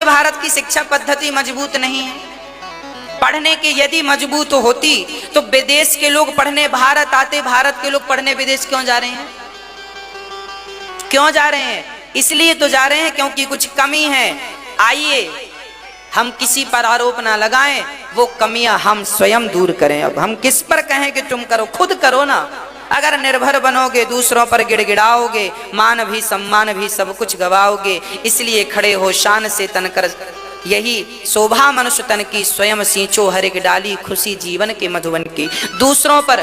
भारत की शिक्षा पद्धति मजबूत नहीं है। पढ़ने की यदि मजबूत होती तो विदेश के लोग पढ़ने भारत आते, भारत के लोग पढ़ने विदेश क्यों जा रहे हैं? क्यों जा रहे हैं? इसलिए तो जा रहे हैं क्योंकि कुछ कमी है। आइए हम किसी पर आरोप ना लगाएं, वो कमियां हम स्वयं दूर करें। अब हम किस पर कहें कि तुम करो, खुद करो ना। अगर निर्भर बनोगे, दूसरों पर गिड़गिड़ाओगे, मान भी सम्मान भी सब कुछ गवाओगे। इसलिए खड़े हो शान से तनकर, यही शोभा मनुष्य तन की, स्वयं सींचो हर एक डाली, खुशी जीवन के मधुबन की। दूसरों पर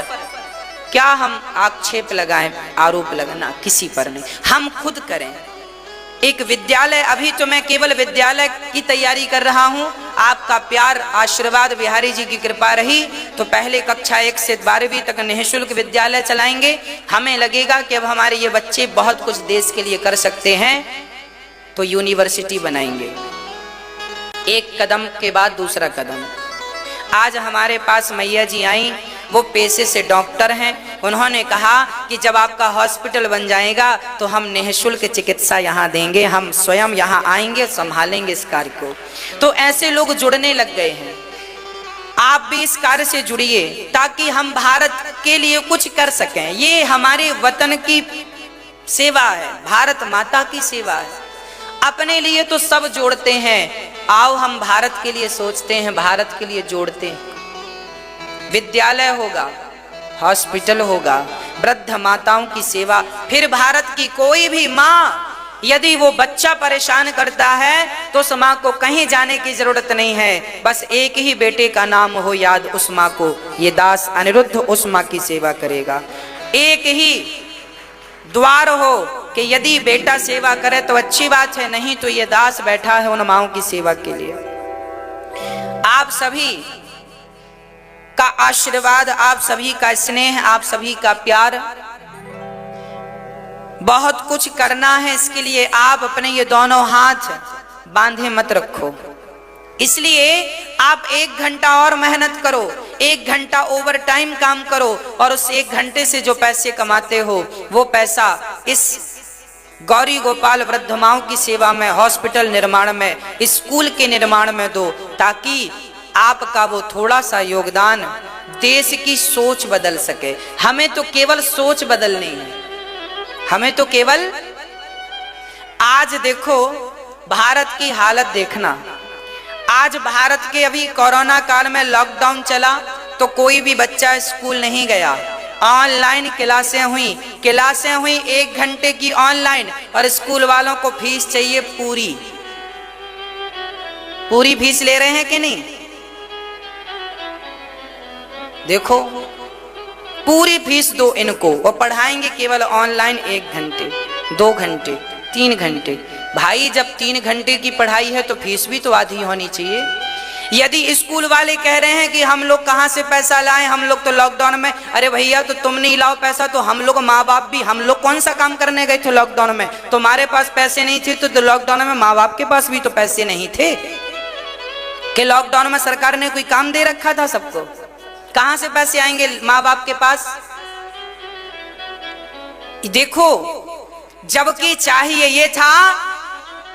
क्या हम आक्षेप लगाएं, आरोप लगाना किसी पर नहीं, हम खुद करें। एक विद्यालय, अभी तो मैं केवल विद्यालय की तैयारी कर रहा हूं, आपका प्यार आशीर्वाद बिहारी जी की कृपा रही तो पहले कक्षा 1 से 12वीं तक निःशुल्क विद्यालय चलाएंगे। हमें लगेगा कि अब हमारे ये बच्चे बहुत कुछ देश के लिए कर सकते हैं तो यूनिवर्सिटी बनाएंगे। एक कदम के बाद दूसरा कदम। आज हमारे पास मैया जी आई, वो पेशे से डॉक्टर हैं। उन्होंने कहा कि जब आपका हॉस्पिटल बन जाएगा तो हम निःशुल्क चिकित्सा यहाँ देंगे, हम स्वयं यहाँ आएंगे, संभालेंगे इस कार्य को। तो ऐसे लोग जुड़ने लग गए हैं। आप भी इस कार्य से जुड़िए ताकि हम भारत के लिए कुछ कर सकें। ये हमारे वतन की सेवा है, भारत माता की सेवा है। अपने लिए तो सब जोड़ते हैं, आओ हम भारत के लिए सोचते हैं, भारत के लिए जोड़ते हैं। विद्यालय होगा, हॉस्पिटल होगा, वृद्ध माताओं की सेवा, फिर भारत की कोई भी माँ यदि वो बच्चा परेशान करता है तो उस माँ को कहीं जाने की जरूरत नहीं है, बस एक ही बेटे का नाम हो याद उस माँ को, ये दास अनिरुद्ध उस माँ की सेवा करेगा। एक ही द्वार हो कि यदि बेटा सेवा करे तो अच्छी बात है, नहीं तो ये दास बैठा है उन माँओं की सेवा के लिए। आप सभी का आशीर्वाद, आप सभी का स्नेह, आप सभी का प्यार, बहुत कुछ करना है। इसके लिए आप अपने ये दोनों हाथ बांधे मत रखो। इसलिए आप 1 घंटा और मेहनत करो, 1 घंटा ओवर टाइम काम करो और उस 1 घंटे से जो पैसे कमाते हो वो पैसा इस गौरी गोपाल वृद्ध माओं की सेवा में, हॉस्पिटल निर्माण में, स्कूल के निर्माण में दो, ताकि आपका वो थोड़ा सा योगदान देश की सोच बदल सके। हमें तो केवल सोच बदलनी है, हमें तो केवल, आज देखो भारत की हालत देखना। आज भारत के अभी कोरोना काल में लॉकडाउन चला तो कोई भी बच्चा स्कूल नहीं गया, ऑनलाइन क्लासें हुई 1 घंटे की ऑनलाइन, और स्कूल वालों को फीस चाहिए पूरी। पूरी फीस ले रहे हैं कि नहीं? देखो पूरी फीस दो इनको, वो पढ़ाएंगे केवल ऑनलाइन 1 घंटे, 2 घंटे, 3 घंटे। भाई जब 3 घंटे की पढ़ाई है तो फीस भी तो आधी होनी चाहिए। यदि स्कूल वाले कह रहे हैं कि हम लोग कहाँ से पैसा लाएं, हम लोग तो लॉकडाउन में, अरे भैया तो तुम नहीं लाओ पैसा तो हम लोग माँ बाप भी, हम लोग कौन सा काम करने गए थे लॉकडाउन में? तुम्हारे पास पैसे नहीं थे तो लॉकडाउन में माँ बाप के पास भी तो पैसे नहीं थे कि लॉकडाउन में सरकार ने कोई काम दे रखा था सबको? कहां से पैसे आएंगे माँ बाप के पास? देखो, जबकि चाहिए ये था,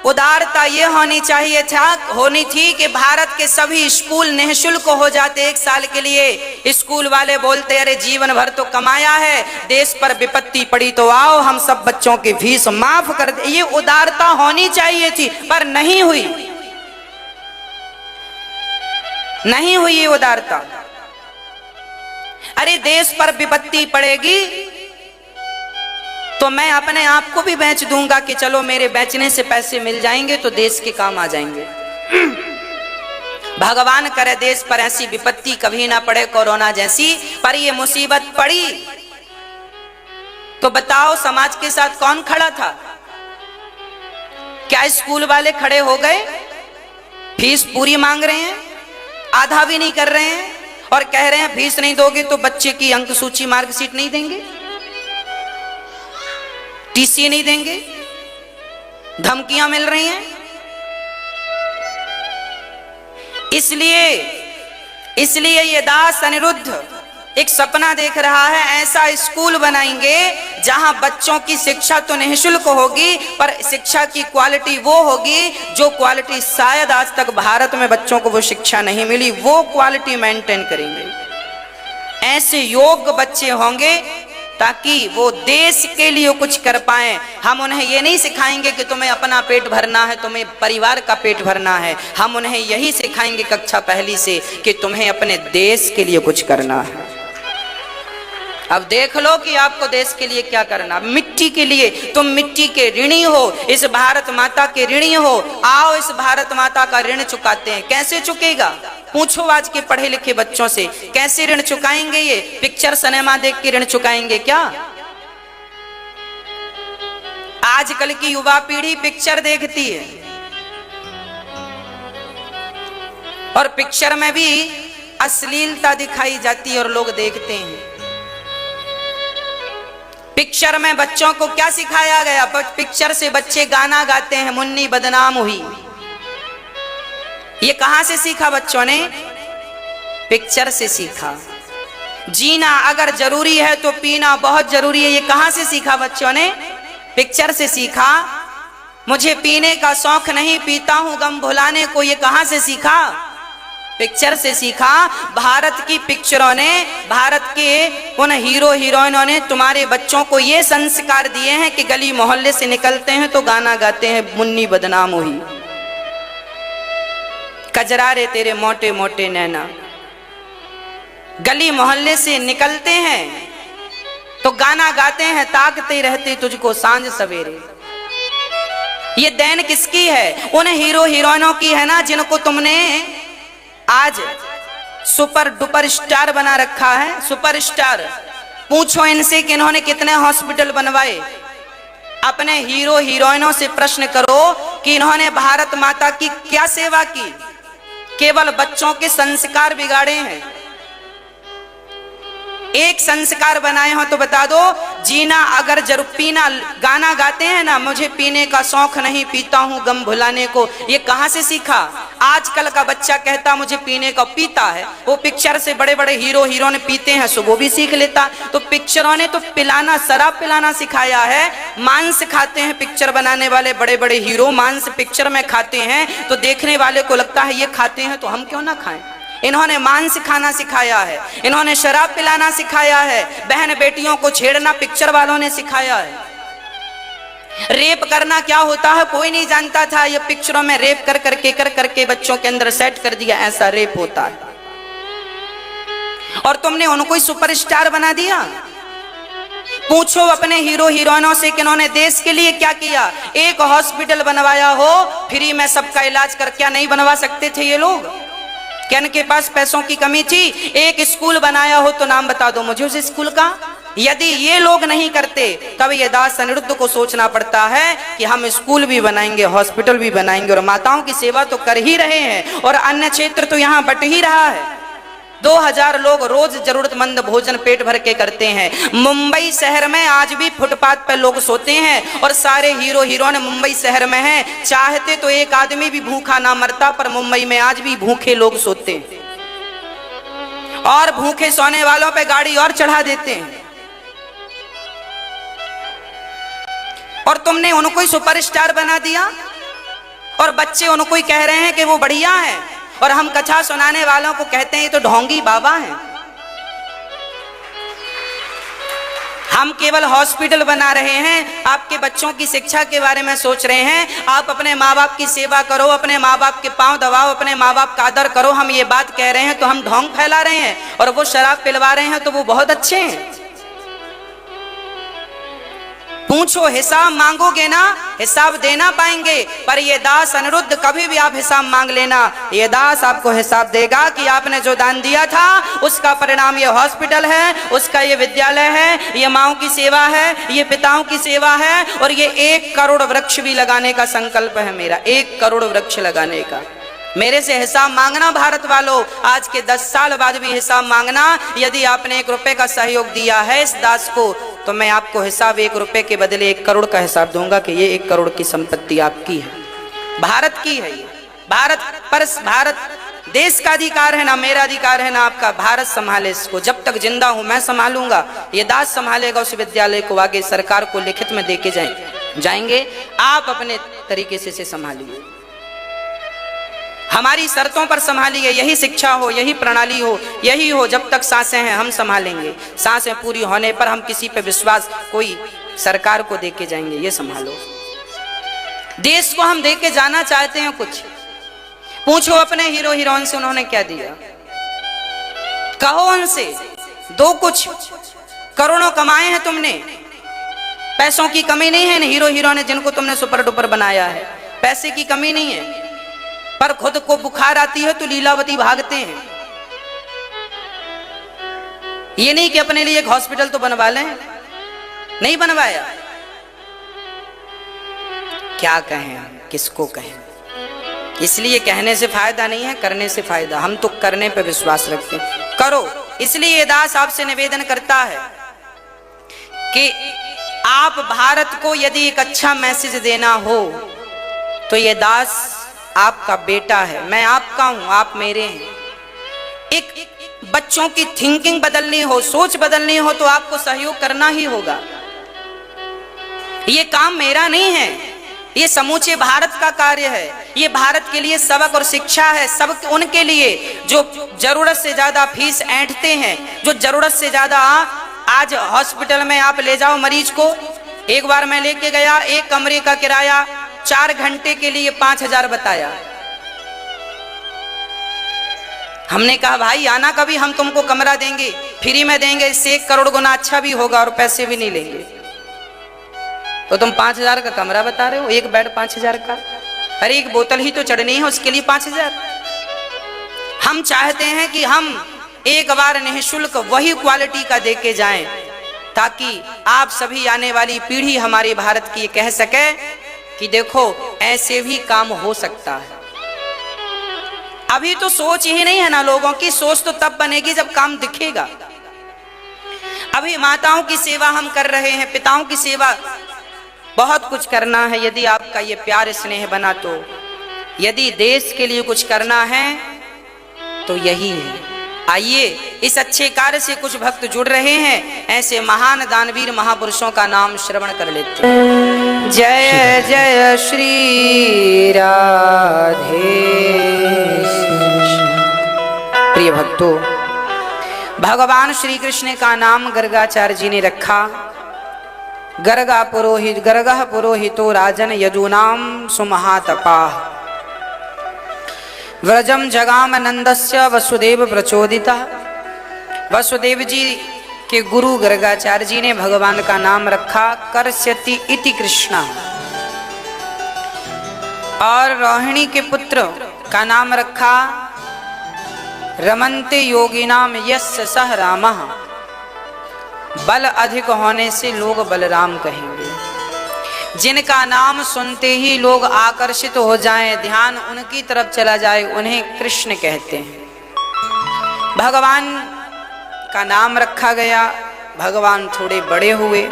उदारता ये होनी थी कि भारत के सभी स्कूल निःशुल्क हो जाते 1 साल के लिए। स्कूल वाले बोलते अरे जीवन भर तो कमाया है, देश पर विपत्ति पड़ी तो आओ हम सब बच्चों की फीस माफ कर दे। ये उदारता होनी चाहिए थी, पर नहीं हुई, नहीं हुई ये उदारता। अरे देश पर विपत्ति पड़ेगी तो मैं अपने आप को भी बेच दूंगा कि चलो मेरे बेचने से पैसे मिल जाएंगे तो देश के काम आ जाएंगे। भगवान करे देश पर ऐसी विपत्ति कभी ना पड़े कोरोना जैसी, पर ये मुसीबत पड़ी तो बताओ समाज के साथ कौन खड़ा था? क्या स्कूल वाले खड़े हो गए? फीस पूरी मांग रहे हैं, आधा भी नहीं कर रहे हैं और कह रहे हैं फीस नहीं दोगे तो बच्चे की अंक सूची मार्कशीट नहीं देंगे, टीसी नहीं देंगे, धमकियां मिल रही हैं। इसलिए ये दास अनिरुद्ध एक सपना देख रहा है, ऐसा स्कूल बनाएंगे जहां बच्चों की शिक्षा तो निःशुल्क होगी, पर शिक्षा की क्वालिटी वो होगी जो क्वालिटी शायद आज तक भारत में बच्चों को वो शिक्षा नहीं मिली, वो क्वालिटी मेंटेन करेंगे। ऐसे योग्य बच्चे होंगे ताकि वो देश के लिए कुछ कर पाएं। हम उन्हें ये नहीं सिखाएंगे कि तुम्हें अपना पेट भरना है, तुम्हें परिवार का पेट भरना है। हम उन्हें यही सिखाएंगे कक्षा पहली से कि तुम्हें अपने देश के लिए कुछ करना है। अब देख लो कि आपको देश के लिए क्या करना। मिट्टी के लिए तुम मिट्टी के ऋणी हो, इस भारत माता के ऋणी हो। आओ इस भारत माता का ऋण चुकाते हैं। कैसे चुकेगा? पूछो आज के पढ़े लिखे बच्चों से, कैसे ऋण चुकाएंगे? ये पिक्चर सिनेमा देख के ऋण चुकाएंगे क्या? आजकल की युवा पीढ़ी पिक्चर देखती है और पिक्चर में भी अश्लीलता दिखाई जाती है और लोग देखते हैं। पिक्चर में बच्चों को क्या सिखाया गया? पिक्चर से बच्चे गाना गाते हैं, मुन्नी बदनाम हुई। ये कहां से सीखा बच्चों ने? पिक्चर से सीखा। जीना अगर जरूरी है तो पीना बहुत जरूरी है, ये कहां से सीखा बच्चों ने? पिक्चर से सीखा। मुझे पीने का शौक नहीं, पीता हूं गम भुलाने को, ये कहां से सीखा? पिक्चर से सीखा। भारत की पिक्चरों ने, भारत के उन हीरो हीरोइनों ने तुम्हारे बच्चों को ये संस्कार दिए हैं कि गली मोहल्ले से निकलते हैं तो गाना गाते हैं, मुन्नी बदनाम हुई, कजरा रे तेरे मोटे मोटे नैना। गली मोहल्ले से निकलते हैं तो गाना गाते हैं, ताकते रहते तुझको सांझ सवेरे। ये देन किसकी है? उन हीरो हीरोइनों की है ना, जिनको तुमने आज सुपर डुपर स्टार बना रखा है, सुपर स्टार। पूछो इनसे कि इन्होंने कितने हॉस्पिटल बनवाए। अपने हीरो हीरोइनों से प्रश्न करो कि इन्होंने भारत माता की क्या सेवा की? केवल बच्चों के संस्कार बिगाड़े हैं। एक संस्कार बनाए हो तो बता दो। जीना अगर जरूर, पीना, गाना गाते हैं ना, मुझे पीने का शौक नहीं, पीता हूं गम भुलाने को, ये कहां से सीखा? आजकल का बच्चा कहता मुझे पीने का, पीता है वो पिक्चर से। बड़े बड़े हीरो हीरोइन पीते हैं, सो वो भी सीख लेता। तो पिक्चरों ने तो पिलाना, शराब पिलाना सिखाया है। मांस खाते हैं पिक्चर बनाने वाले बड़े बड़े हीरो, मांस पिक्चर में खाते हैं तो देखने वाले को लगता है ये खाते हैं तो हम क्यों ना खाएं। इन्होंने मांस खाना सिखाया है, इन्होंने शराब पिलाना सिखाया है, बहन बेटियों को छेड़ना पिक्चर वालों ने सिखाया है। रेप करना क्या होता है कोई नहीं जानता था, ये पिक्चरों में रेप कर करके बच्चों के अंदर सेट कर दिया, ऐसा रेप होता है। और तुमने उनको सुपरस्टार बना दिया। पूछो अपने हीरो हीरोइनों से कि इन्होंने देश के लिए क्या किया। एक हॉस्पिटल बनवाया हो फ्री में सबका इलाज कर, क्या नहीं बनवा सकते थे ये लोग? क्या इनके पास पैसों की कमी थी? एक स्कूल बनाया हो तो नाम बता दो मुझे उस स्कूल का। यदि ये लोग नहीं करते तब ये दास अनिरुद्ध को सोचना पड़ता है कि हम स्कूल भी बनाएंगे, हॉस्पिटल भी बनाएंगे, और माताओं की सेवा तो कर ही रहे हैं और अन्य क्षेत्र तो यहाँ बट ही रहा है। 2000 लोग रोज जरूरतमंद भोजन पेट भर के करते हैं। मुंबई शहर में आज भी फुटपाथ पर लोग सोते हैं और सारे हीरो हीरोइन मुंबई शहर में हैं। चाहते तो एक आदमी भी भूखा ना मरता, पर मुंबई में आज भी भूखे लोग सोते हैं और भूखे सोने वालों पे गाड़ी और चढ़ा देते हैं। और तुमने उनको ही सुपरस्टार बना दिया और बच्चे उनको ही कह रहे हैं कि वो बढ़िया है, और हम कथा सुनाने वालों को कहते हैं तो ढोंगी बाबा हैं। हम केवल हॉस्पिटल बना रहे हैं, आपके बच्चों की शिक्षा के बारे में सोच रहे हैं। आप अपने माँ बाप की सेवा करो, अपने माँ बाप के पांव दबाओ, अपने माँ बाप का आदर करो। हम ये बात कह रहे हैं तो हम ढोंग फैला रहे हैं, और वो शराब पिलवा रहे हैं तो वो बहुत अच्छे हैं। पूछो, हिसाब मांगोगे ना, हिसाब देना पाएंगे। पर ये दास अनिरुद्ध कभी भी आप हिसाब मांग लेना, ये दास आपको हिसाब देगा कि आपने जो दान दिया था उसका परिणाम ये हॉस्पिटल है, उसका ये विद्यालय है, ये माओं की सेवा है, ये पिताओं की सेवा है, और ये 1 करोड़ वृक्ष भी लगाने का संकल्प है मेरा, 1 करोड़ वृक्ष लगाने का। मेरे से हिसाब मांगना भारत वालों, आज के 10 साल बाद भी हिसाब मांगना। यदि आपने 1 रुपए का सहयोग दिया है इस दास को, तो मैं आपको हिसाब 1 रुपए के बदले 1 करोड़ का हिसाब दूंगा कि ये 1 करोड़ की संपत्ति आपकी है, भारत की है। ये भारत देश का अधिकार है, ना मेरा अधिकार है, ना आपका। भारत संभाले इसको, जब तक जिंदा हूं मैं संभालूंगा, ये दास संभालेगा उस विद्यालय को। आगे सरकार को लिखित में देके जाएंगे, आप अपने तरीके से इसे संभालिए, हमारी शर्तों पर संभालिए। यही शिक्षा हो, यही प्रणाली हो, यही हो। जब तक सांसें हैं हम संभालेंगे, सांसें पूरी होने पर हम किसी पे विश्वास, कोई सरकार को देके जाएंगे, ये संभालो। देश को हम देके जाना चाहते हैं कुछ, पूछो अपने हीरो हीरोइन से उन्होंने क्या दिया, कहो उनसे, दो कुछ। करोड़ों कमाए हैं तुमने, पैसों की कमी नहीं है। हीरो हीरोइन जिनको तुमने सुपर डुपर बनाया है, पैसे की कमी नहीं है, पर खुद को बुखार आती है तो लीलावती भागते हैं। ये नहीं कि अपने लिए एक हॉस्पिटल तो बनवा लें, नहीं बनवाया। क्या कहें, किसको कहें? इसलिए कहने से फायदा नहीं है, करने से फायदा। हम तो करने पे विश्वास रखते हैं, करो। इसलिए ये दास आपसे निवेदन करता है कि आप भारत को यदि एक अच्छा मैसेज देना हो तो ये दास आपका बेटा है, मैं आपका हूं, आप मेरे हैं। एक बच्चों की थिंकिंग बदलनी हो, सोच बदलनी हो तो आपको सहयोग करना ही होगा। ये काम मेरा नहीं है, ये समूचे भारत का कार्य है। ये भारत के लिए सबक और शिक्षा है, सब उनके लिए जो जरूरत से ज्यादा फीस ऐंठते हैं, जो जरूरत से ज्यादा। आज हॉस्पिटल में आप ले जाओ मरीज को, एक बार मैं लेके गया, एक कमरे का किराया 4 घंटे के लिए 5,000 बताया। हमने कहा भाई आना कभी, हम तुमको कमरा देंगे, फ्री में देंगे, इससे 1 करोड़ गुना अच्छा भी होगा और पैसे भी नहीं लेंगे। तो तुम 5,000 का कमरा बता रहे हो, एक बेड 5,000 का। अरे एक बोतल ही तो चढ़नी है, उसके लिए 5,000। हम चाहते हैं कि हम एक बार निःशुल्क वही क्वालिटी का देके जाएं, ताकि आप सभी आने वाली पीढ़ी हमारे भारत की ये कह सके कि देखो ऐसे भी काम हो सकता है। अभी तो सोच ही नहीं है ना लोगों की, सोच तो तब बनेगी जब काम दिखेगा। अभी माताओं की सेवा हम कर रहे हैं, पिताओं की सेवा, बहुत कुछ करना है। यदि आपका ये प्यार स्नेह बना तो, यदि देश के लिए कुछ करना है तो यही है। आइए इस अच्छे कार्य से कुछ भक्त जुड़ रहे हैं, ऐसे महान दानवीर महापुरुषों का नाम श्रवण कर लेते हैं। जय जय श्री राधे। प्रिय भक्तों, भगवान श्री कृष्ण का नाम गर्गाचार्य जी ने रखा। गर्गा पुरोहित, गर्गः पुरोहितो राजन यदूनाम सुमहातपाः। व्रजम जगाम नंदस्य वसुदेव प्रचोदितः। वसुदेव जी के गुरु गर्गाचार्य जी ने भगवान का नाम रखा कर्ष्यति इति कृष्णा। और रोहिणी के पुत्र का नाम रखा रमन्ते योगिनाम यस्य सह रामः। बल अधिक होने से लोग बलराम कहेंगे। जिनका नाम सुनते ही लोग आकर्षित हो जाएं, ध्यान उनकी तरफ चला जाए, उन्हें कृष्ण कहते हैं। भगवान का नाम रखा गया। भगवान थोड़े बड़े हुए।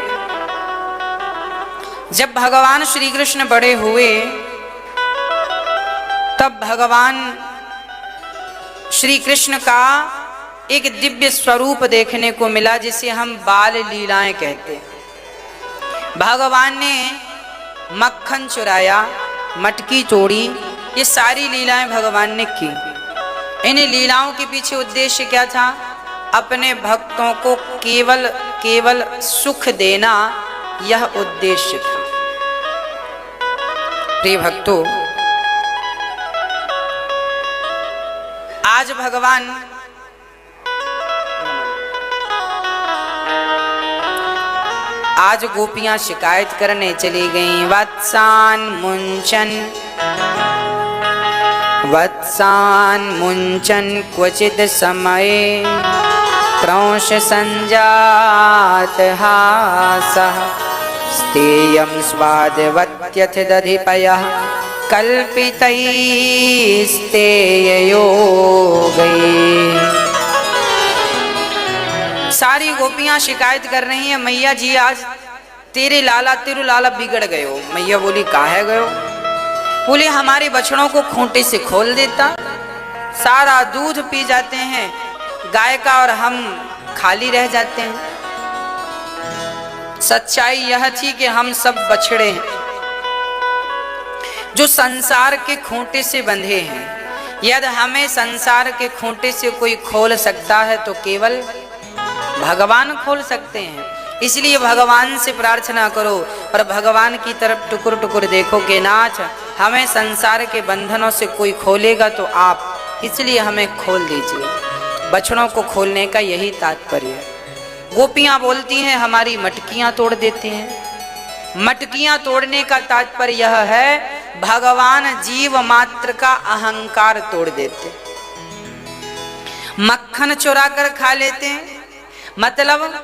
जब भगवान श्री कृष्ण बड़े हुए तब भगवान श्री कृष्ण का एक दिव्य स्वरूप देखने को मिला, जिसे हम बाल लीलाएं कहते हैं। भगवान ने मक्खन चुराया, मटकी तोड़ी, ये सारी लीलाएं भगवान ने की। इन लीलाओं के पीछे उद्देश्य क्या था? अपने भक्तों को केवल केवल सुख देना, यह उद्देश्य था। प्रिय भक्तों, आज भगवान आज गोपियां शिकायत करने चली गईं। वत्सान मुंचन क्वचित समये क्रौश संजात हासः। स्तेयं स्वादवत्यथ दधिपयः कल्पितैस्तेययोगैः। सारी गोपियां शिकायत कर रही हैं, मैया जी आज तेरे लाला बिगड़ गए हो। मैया बोली काहे गए हो? बोले हमारे बछड़ों को खूंटे से खोल देता, सारा दूध पी जाते हैं गाय का और हम खाली रह जाते हैं। सच्चाई यह थी कि हम सब बछड़े हैं जो संसार के खूंटे से बंधे हैं। यदि हमें संसार के खूंटे से कोई खोल सकता है तो केवल भगवान खोल सकते हैं। इसलिए भगवान से प्रार्थना करो और भगवान की तरफ टुकुर टुकुर देखो कि नाथ हमें संसार के बंधनों से कोई खोलेगा तो आप, इसलिए हमें खोल दीजिए। बछड़ों को खोलने का यही तात्पर्य है। गोपियां बोलती हैं हमारी मटकियां तोड़ देते हैं। मटकियां तोड़ने का तात्पर्य यह है भगवान जीव मात्र का अहंकार तोड़ देते। मक्खन चुरा कर खा लेते हैं, मतलब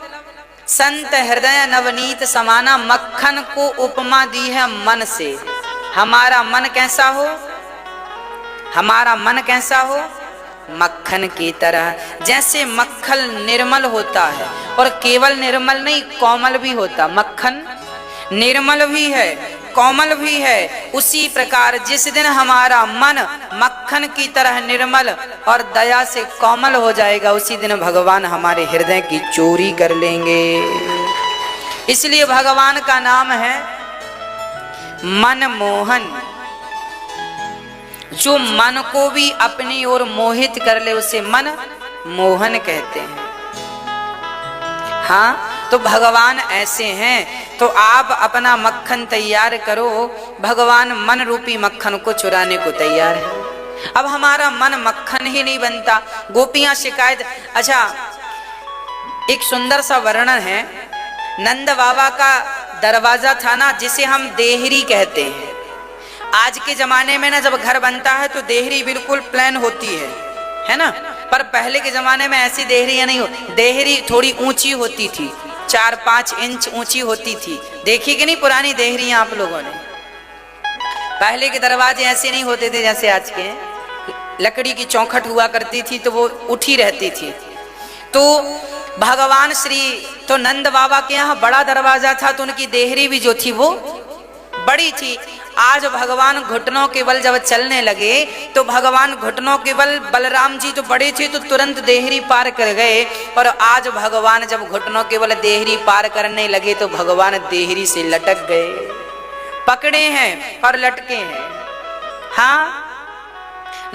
संत हृदय नवनीत समाना। मक्खन को उपमा दी है मन से। हमारा मन कैसा हो, हमारा मन कैसा हो, मक्खन की तरह। जैसे मक्खन निर्मल होता है और केवल निर्मल नहीं कोमल भी होता। मक्खन निर्मल भी है कोमल भी है। उसी प्रकार जिस दिन हमारा मन मक्खन की तरह निर्मल और दया से कोमल हो जाएगा, उसी दिन भगवान हमारे हृदय की चोरी कर लेंगे। इसलिए भगवान का नाम है मनमोहन। जो मन को भी अपनी ओर मोहित कर ले उसे मन मोहन कहते हैं। हाँ, तो भगवान ऐसे हैं। तो आप अपना मक्खन तैयार करो, भगवान मन रूपी मक्खन को चुराने को तैयार है। अब हमारा मन मक्खन ही नहीं बनता। गोपियां शिकायत। अच्छा, एक सुंदर सा वर्णन है। नंद बाबा का दरवाजा था ना, जिसे हम देहरी कहते हैं। आज के जमाने में ना जब घर बनता है तो देहरी बिल्कुल प्लेन होती है ना। पर पहले के जमाने में ऐसी देहरियां नहीं होती। देहरी थोड़ी ऊंची होती थी, 4-5 इंच ऊंची होती थी। देखी कि नहीं पुरानी देहरियां आप लोगों ने? पहले के दरवाजे ऐसे नहीं होते थे जैसे आज के। लकड़ी की चौखट हुआ करती थी तो वो उठी रहती थी। तो भगवान श्री तो नंद बाबा के यहाँ बड़ा दरवाजा था, तो उनकी देहरी भी जो थी वो बड़ी थी। आज भगवान घुटनों के बल जब चलने लगे तो भगवान घुटनों के बल, बलराम जी तो बड़े थे तो तुरंत देहरी पार कर गए। और आज भगवान जब घुटनों के बल देहरी पार करने लगे तो भगवान देहरी से लटक गए। पकड़े हैं और लटके हैं। हाँ,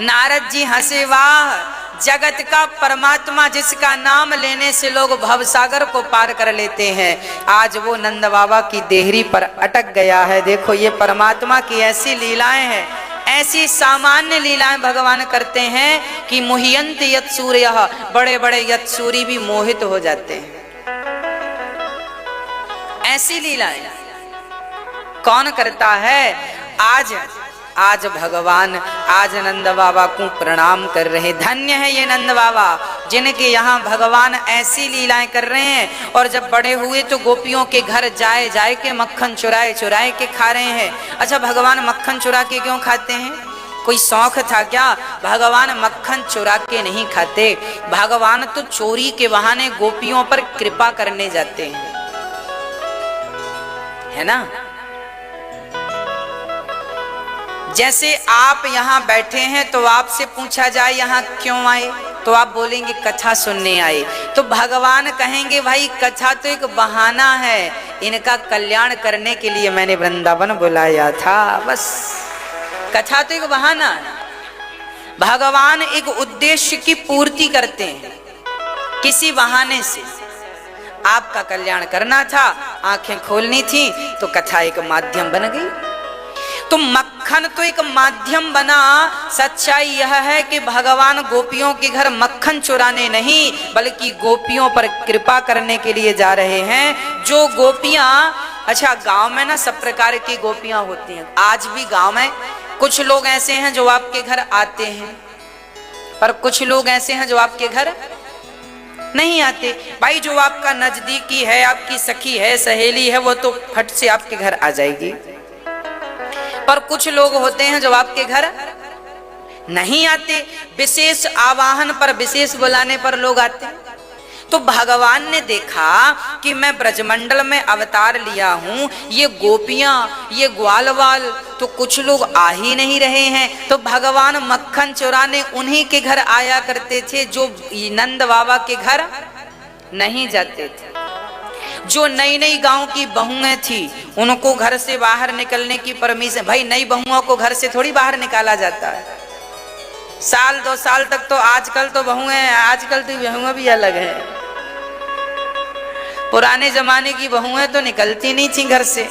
नारद जी हंसे, वाह जगत का परमात्मा जिसका नाम लेने से लोग भवसागर को पार कर लेते हैं, आज वो नंद बाबा की देहरी पर अटक गया है। देखो ये परमात्मा की ऐसी लीलाएं हैं, ऐसी सामान्य लीलाएं भगवान करते हैं कि मुह्यंत यत् सूर्यः, बड़े बड़े यत् सूर्य भी मोहित हो जाते हैं। ऐसी लीलाएं कौन करता है? आज भगवान आज नंद बाबा को प्रणाम कर रहे। धन्य है ये नंद बाबा जिनके यहाँ भगवान ऐसी लीलाएं कर रहे हैं। और जब बड़े हुए तो गोपियों के घर जाए जाए के मक्खन चुराए चुराए के खा रहे हैं। अच्छा, भगवान मक्खन चुरा के क्यों खाते हैं? कोई शौक था क्या? भगवान मक्खन चुरा के नहीं खाते। भगवान तो चोरी के बहाने गोपियों पर कृपा करने जाते हैं, है ना। जैसे आप यहाँ बैठे हैं तो आपसे पूछा जाए यहाँ क्यों आए, तो आप बोलेंगे कथा सुनने आए। तो भगवान कहेंगे भाई कथा तो एक बहाना है, इनका कल्याण करने के लिए मैंने वृंदावन बुलाया था। बस कथा तो एक बहाना है। भगवान एक उद्देश्य की पूर्ति करते हैं किसी बहाने से। आपका कल्याण करना था, आंखें खोलनी थी, तो कथा एक माध्यम बन गई। तो मक्खन तो एक माध्यम बना। सच्चाई यह है कि भगवान गोपियों के घर मक्खन चुराने नहीं बल्कि गोपियों पर कृपा करने के लिए जा रहे हैं। जो गोपियां, अच्छा गांव में ना सब प्रकार की गोपियां होती हैं। आज भी गांव में कुछ लोग ऐसे हैं जो आपके घर आते हैं, पर कुछ लोग ऐसे हैं जो आपके घर नहीं आते। भाई जो आपका नजदीकी है, आपकी सखी है, सहेली है, वो तो फट से आपके घर आ जाएगी। पर कुछ लोग होते हैं जो आपके घर नहीं आते। विशेष आवाहन पर, विशेष बुलाने पर लोग आते हैं। तो भगवान ने देखा कि मैं ब्रजमंडल में अवतार लिया हूं, ये गोपियां, ये ग्वालवाल, तो कुछ लोग आ ही नहीं रहे हैं। तो भगवान मक्खन चुराने उन्हीं के घर आया करते थे जो नंद बाबा के घर नहीं जाते थे। जो नई नई गांव की बहुएं थी उनको घर से बाहर निकलने की परमिशन, भाई नई बहुओं को घर से थोड़ी बाहर निकाला जाता है। साल 2 साल तक तो आजकल तो बहुएं, आजकल तो बहुएं भी अलग है। पुराने जमाने की बहुएं तो निकलती नहीं थी घर से।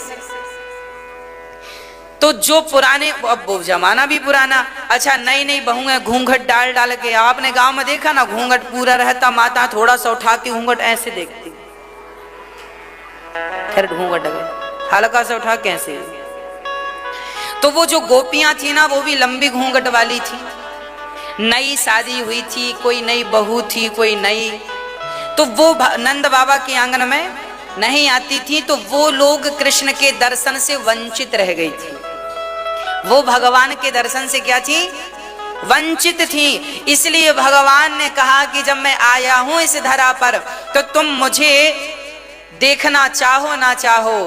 तो जो पुराने, अब वो जमाना भी पुराना। अच्छा, नई नई बहुएं घूंघट डाल डाल के, आपने गांव में देखा ना, घूंघट पूरा रहता, माता थोड़ा सा उठा के घूंघट ऐसे देखती, फिर घूंघट हल्का सा उठा कैसे। तो वो जो गोपियां थी ना, वो भी लंबी घूंघट वाली थी। नई शादी हुई थी, कोई नई बहू थी, कोई नई, तो वो नंद बाबा के आंगन में नहीं आती थी। तो वो लोग कृष्ण के दर्शन से वंचित रह गई थी। वो भगवान के दर्शन से क्या थी? वंचित थी। इसलिए भगवान ने कहा कि जब मैं आया हूं इस धरा पर, तो तुम मुझे देखना चाहो ना चाहो,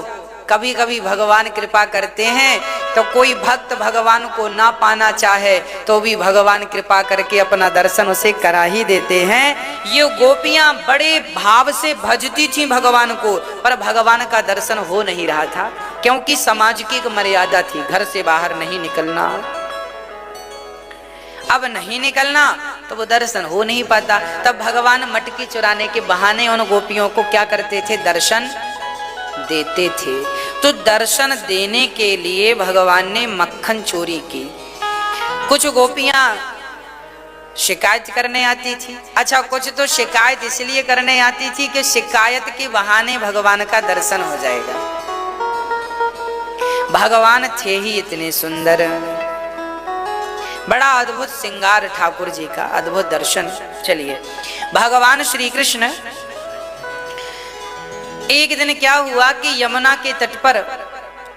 कभी कभी भगवान कृपा करते हैं। तो कोई भक्त भगवान को ना पाना चाहे तो भी भगवान कृपा करके अपना दर्शन उसे करा ही देते हैं। ये गोपियां बड़े भाव से भजती थी भगवान को, पर भगवान का दर्शन हो नहीं रहा था, क्योंकि समाज की एक मर्यादा थी, घर से बाहर नहीं निकलना। अब नहीं निकलना तो वो दर्शन हो नहीं पाता। तब भगवान मटकी चुराने के बहाने उन गोपियों को क्या करते थे? दर्शन देते थे। तो दर्शन देने के लिए भगवान ने मक्खन चोरी की। कुछ गोपियां शिकायत करने आती थी। अच्छा, कुछ तो शिकायत इसलिए करने आती थी कि शिकायत के बहाने भगवान का दर्शन हो जाएगा। भगवान थे ही इतने सुंदर, बड़ा अद्भुत श्रृंगार ठाकुर जी का, अद्भुत दर्शन। चलिए, भगवान श्री कृष्ण, एक दिन क्या हुआ कि यमुना के तट पर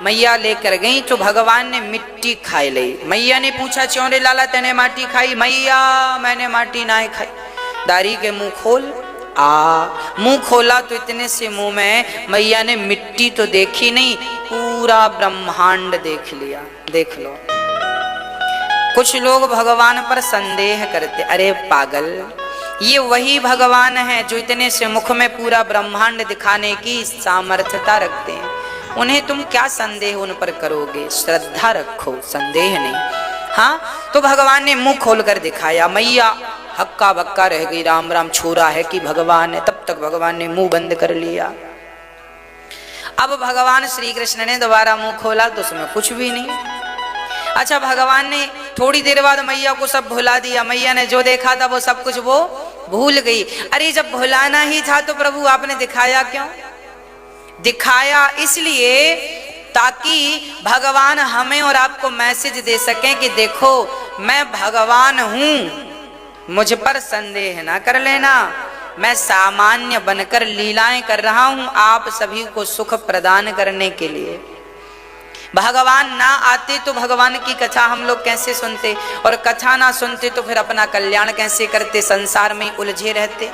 मैया लेकर गई, तो भगवान ने मिट्टी खाई ली। मैया ने पूछा, चौरे लाला तेने माटी खाई? मैया मैंने माटी ना खाई। दारी के मुंह खोल। मुंह खोला तो इतने से मुंह में मैया ने मिट्टी तो देखी नहीं, पूरा ब्रह्मांड देख लिया। देख लो, कुछ लोग भगवान पर संदेह करते, अरे पागल, ये वही भगवान है जो इतने से मुख में पूरा ब्रह्मांड दिखाने की सामर्थ्यता रखते हैं, उन्हें तुम क्या संदेह उन पर करोगे? श्रद्धा रखो, संदेह नहीं। हाँ, तो भगवान ने मुंह खोलकर दिखाया। मैया हक्का बक्का रह गई, राम राम छोरा है कि भगवान है। तब तक भगवान ने मुंह बंद कर लिया। अब भगवान श्री कृष्ण ने दोबारा मुंह खोला तो उसमें कुछ भी नहीं। अच्छा, भगवान ने थोड़ी देर बाद मैया को सब भुला दिया। मैया ने जो देखा था वो सब कुछ वो भूल गई। अरे, जब भुलाना ही था तो प्रभु आपने दिखाया क्यों? दिखाया इसलिए ताकि भगवान हमें और आपको मैसेज दे सकें कि देखो मैं भगवान हूं, मुझ पर संदेह ना कर लेना, मैं सामान्य बनकर लीलाएं कर रहा हूं आप सभी को सुख प्रदान करने के लिए। भगवान ना आते तो भगवान की कथा हम लोग कैसे सुनते, और कथा ना सुनते तो फिर अपना कल्याण कैसे करते, संसार में उलझे रहते।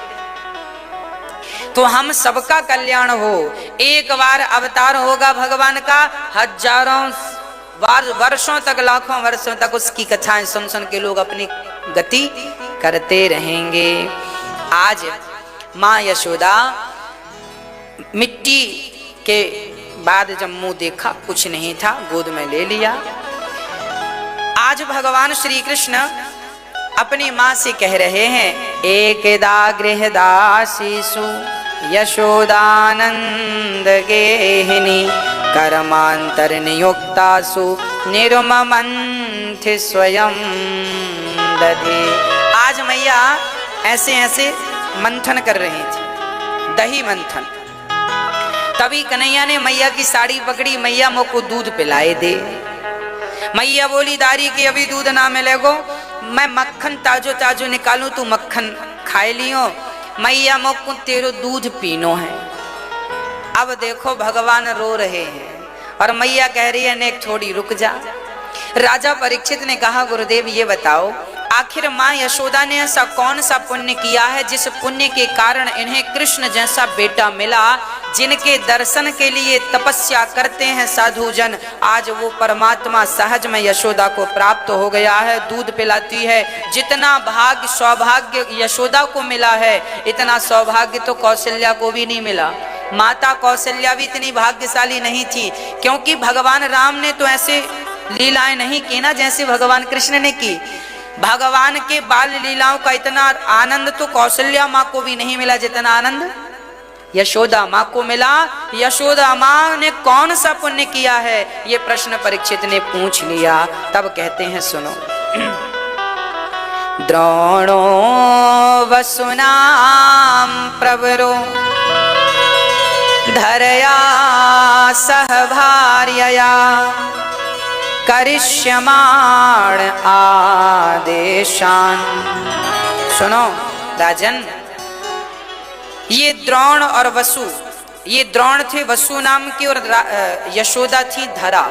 तो हम सबका कल्याण हो। एक बार अवतार होगा भगवान का, हजारों वर्षों तक, लाखों वर्षों तक उसकी कथाएं सुन सुन के लोग अपनी गति करते रहेंगे। आज माँ यशोदा मिट्टी के बाद जब मुंह देखा कुछ नहीं था, गोद में ले लिया। आज भगवान श्री कृष्ण अपनी माँ से कह रहे हैं, एकदा गृहदासीसु यशोदानंद गेहिनी कर्मांतर नियुक्तासु निर्ममंथ स्वयं दधे। आज मैया ऐसे ऐसे मंथन कर रही थी, दही मंथन। तभी कन्हैया ने मैया की साड़ी पकड़ी, मैया मुझ को दूध पिलाए दे। मैया बोली, दारी के अभी दूध ना मिलेगो, मैं मक्खन ताजो ताजो निकालूं, तू मक्खन खाए लियो। मैया मुझ को तेरो दूध पीनो है। अब देखो भगवान रो रहे हैं और मैया कह रही है, नेक थोड़ी रुक जा। राजा परीक्षित ने कहा, गुरुदेव ये बताओ, आखिर माँ यशोदा ने ऐसा कौन सा पुण्य किया है जिस पुण्य के कारण इन्हें कृष्ण जैसा बेटा मिला, जिनके दर्शन के लिए तपस्या करते हैं साधु जन, आज वो परमात्मा सहज में यशोदा को प्राप्त हो गया है, दूध पिलाती है। जितना भाग्य सौभाग्य यशोदा को मिला है, इतना सौभाग्य तो कौशल्या को भी नहीं मिला। माता कौशल्या भी इतनी भाग्यशाली नहीं थी, क्योंकि भगवान राम ने तो ऐसे लीलाएं नहीं की ना जैसे भगवान कृष्ण ने की। भगवान के बाल लीलाओं का इतना आनंद तो कौशल्या माँ को भी नहीं मिला जितना आनंद यशोदा माँ को मिला। यशोदा माँ ने कौन सा पुण्य किया है, ये प्रश्न परीक्षित ने पूछ लिया। तब कहते हैं सुनो, द्रोणो वसुनाम प्रवरो धरया सह भार्यया करिष्यमाण आदेशान। सुनो राजन, ये द्रोण और वसु, ये द्रोण थे वसु नाम की और यशोदा थी धरा।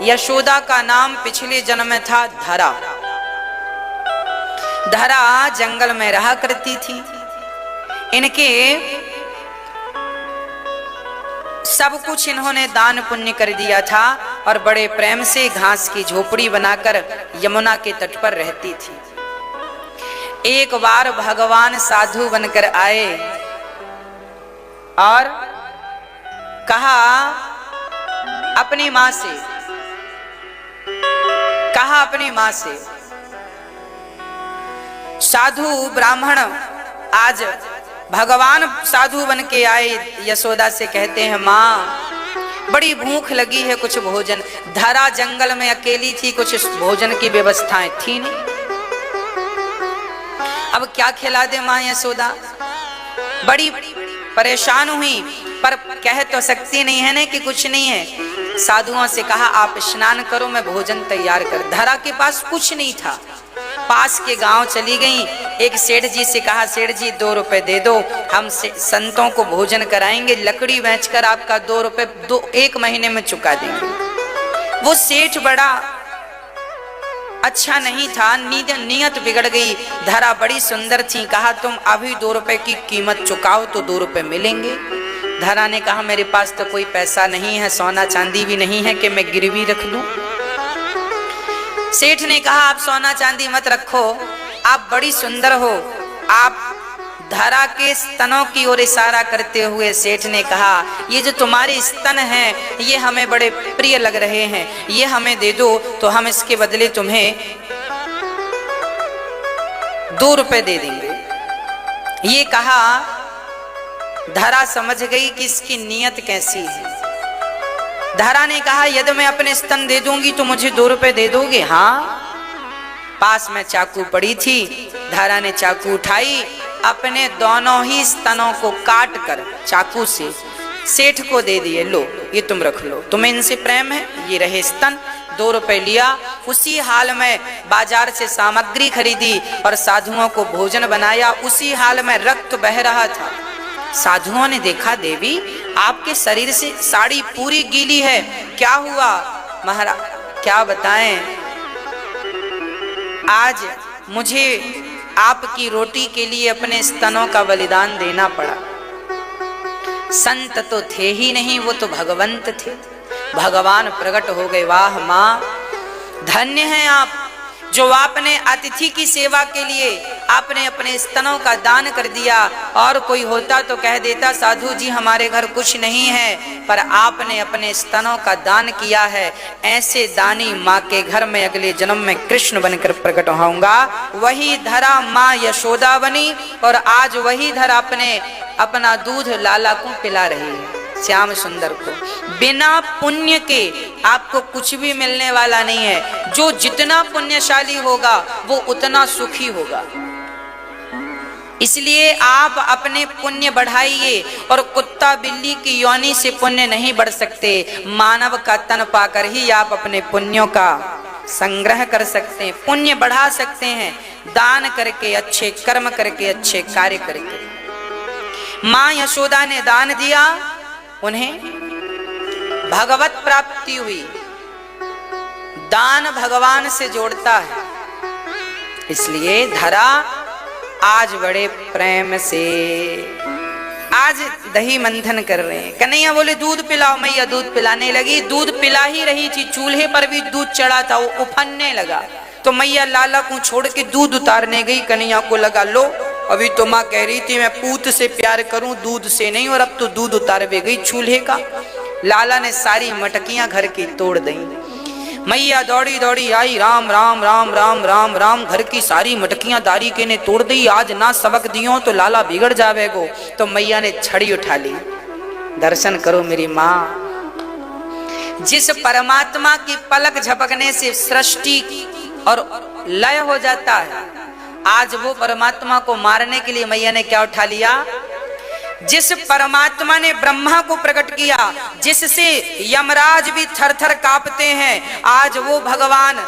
यशोदा का नाम पिछले जन्म में था धरा। धरा जंगल में रहा करती थी। इनके सब कुछ इन्होंने दान पुण्य कर दिया था और बड़े प्रेम से घास की झोपड़ी बनाकर यमुना के तट पर रहती थी। एक बार भगवान साधु बनकर आए और कहा अपनी मां से, कहा अपनी मां से, साधु ब्राह्मण आज भगवान साधु बन के आए, यशोदा से कहते हैं मां बड़ी भूख लगी है, कुछ भोजन। धरा जंगल में अकेली थी, कुछ भोजन की व्यवस्थाएं थी नहीं। अब क्या खिला दे मां यशोदा, बड़ी परेशान हुई, पर कह तो सकती नहीं है ना कि कुछ नहीं है। साधुओं से कहा आप स्नान करो, मैं भोजन तैयार कर। धरा के पास कुछ नहीं था। पास के गांव चली गई, एक सेठ जी से कहा सेठ जी 2 रुपए दे दो, हम संतों को भोजन कराएंगे, लकड़ी बेचकर आपका 2 रुपए 1 महीने में चुका देंगे। वो सेठ बड़ा अच्छा नहीं था, नीयत बिगड़ गई। धरा बड़ी सुंदर थी, कहा तुम अभी 2 रुपए की कीमत चुकाओ तो 2 रुपए मिलेंगे। धरा ने कहा मेरे पास तो कोई पैसा नहीं है, सोना चांदी भी नहीं है कि मैं गिरवी रख लूं। सेठ ने कहा आप सोना चांदी मत रखो, आप बड़ी सुंदर हो। आप धरा के स्तनों की ओर इशारा करते हुए सेठ ने कहा ये जो तुम्हारे स्तन हैं ये हमें बड़े प्रिय लग रहे हैं, ये हमें दे दो तो हम इसके बदले तुम्हें 2 रुपए दे देंगे। ये कहा, धरा समझ गई कि इसकी नीयत कैसी है। धरा ने कहा यदि मैं अपने स्तन दे दूंगी तो मुझे 2 रुपए दे दोगे? हाँ। पास में चाकू पड़ी थी, धरा ने चाकू उठाई, अपने दोनों ही स्तनों को काट कर चाकू से सेठ को दे दिए, लो ये तुम रख लो, तुम्हें इनसे प्रेम है, ये रहे स्तन। 2 रुपए लिया। उसी हाल में बाजार से सामग्री खरीदी और साधुओं को भोजन बनाया। उसी हाल में रक्त बह रहा था। साधुओं ने देखा देवी आपके शरीर से साड़ी पूरी गीली है, क्या हुआ? महाराज क्या बताएं, आज मुझे आपकी रोटी के लिए अपने स्तनों का बलिदान देना पड़ा। संत तो थे ही नहीं, वो तो भगवंत थे। भगवान प्रकट हो गए। वाह माँ, धन्य हैं आप जो आपने अतिथि की सेवा के लिए आपने अपने स्तनों का दान कर दिया। और कोई होता तो कह देता साधु जी हमारे घर कुछ नहीं है, पर आपने अपने स्तनों का दान किया है। ऐसे दानी माँ के घर में अगले जन्म में कृष्ण बनकर प्रकट होऊंगा। वही धरा माँ यशोदा बनी और आज वही धरा अपना दूध लाला को पिला रही है, श्याम सुंदर को। बिना पुण्य के आपको कुछ भी मिलने वाला नहीं है। जो जितना पुण्यशाली होगा वो उतना सुखी होगा। इसलिए आप अपने पुण्य बढ़ाइए। और कुत्ता बिल्ली की योनि से पुण्य नहीं बढ़ सकते। मानव का तन पाकर ही आप अपने पुण्यों का संग्रह कर सकते हैं, पुण्य बढ़ा सकते हैं, दान करके, अच्छे कर्म करके, अच्छे कार्य करके। माँ यशोदा ने दान दिया, उन्हें भगवत प्राप्ति हुई। दान भगवान से जोड़ता है। इसलिए धरा आज बड़े प्रेम से, आज दही मंथन कर रहे हैं। कन्हैया बोले दूध पिलाओ, मैया दूध पिलाने लगी। दूध पिला ही रही थी, चूल्हे पर भी दूध चढ़ा था, वो उफनने लगा। तो मैया लाला को छोड़ के दूध उतारने गई। कन्हैया को लगा लो, अभी तो माँ कह रही थी मैं पूत से प्यार करूं, दूध से नहीं, और अब तो दूध उतारवे गई चूल्हे का। लाला ने सारी मटकियां घर की तोड़ दी। मैया दौड़ी दौड़ी आई, राम राम राम राम राम राम, घर की सारी मटकियां दारी के ने तोड़ दी। आज ना सबक दियो तो लाला बिगड़ जावेगो। तो मैया ने छड़ी उठा ली। दर्शन करो मेरी माँ, जिस परमात्मा की पलक झपकने से सृष्टि और लय हो जाता है, आज वो परमात्मा को मारने के लिए मैया ने क्या उठा लिया? जिस परमात्मा ने ब्रह्मा को प्रकट किया, जिससे यमराज भी थरथर कांपते हैं, आज वो भगवान